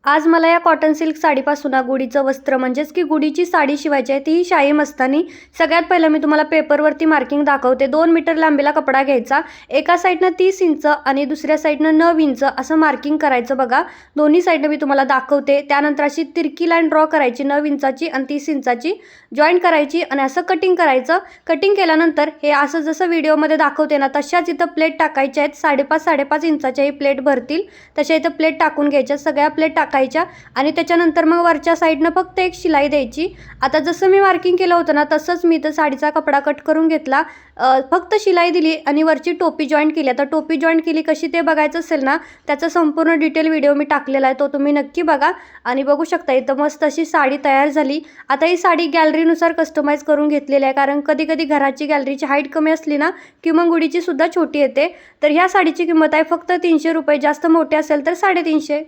आज मला या कॉटन सिल्क साडीपासून गुढीचं वस्त्र म्हणजेच की गुढीची साडी शिवायची आहे, तीही शाही मस्तानी। सगळ्यात पहिलं मी तुम्हाला पेपरवरती मार्किंग दाखवते। 2 मीटर लांबीला कपडा घ्यायचा, एका साईडनं 30 इंच आणि दुसऱ्या साईडनं 9 इंच असं मार्किंग करायचं बघा। दोन्ही साईडनं मी तुम्हाला दाखवते। त्यानंतर अशी तिरकी लाईन ड्रॉ करायची 9 इंचाची आणि 30 इंचाची जॉईंट करायची आणि असं कटिंग करायचं। कटिंग केल्यानंतर हे असं जसं व्हिडिओमध्ये दाखवते ना तशाच इथं प्लेट टाकायच्या आहेत। 5.5 इंचाच्या ही प्लेट भरतील तशा इथं प्लेट टाकून घ्यायच्या, सगळ्या प्लेट टाकायच्या आणि त्याच्यानंतर मग वरच्या साईडनं फक्त एक शिलाई द्यायची। आता जसं मी मार्किंग केलं होतं ना तसंच मी इथं साडीचा कपडा कट करून घेतला, फक्त शिलाई दिली आणि वरची टोपी जॉईंट केली। आता टोपी जॉईंट केली कशी ते बघायचं असेल ना त्याचा संपूर्ण डिटेल व्हिडिओ मी टाकलेला आहे, तो तुम्ही नक्की बघा। आणि बघू शकता इथं मस्त अशी साडी तयार झाली। आता ही साडी गॅलरीनुसार कस्टमाइज करून घेतलेली आहे, कारण कधी कधी घराची गॅलरीची हाईट कमी असली ना की मग गुढीची सुद्धा छोटी येते। तर ह्या साडीची किंमत आहे फक्त 300 रुपये, जास्त मोठी असेल तर 350।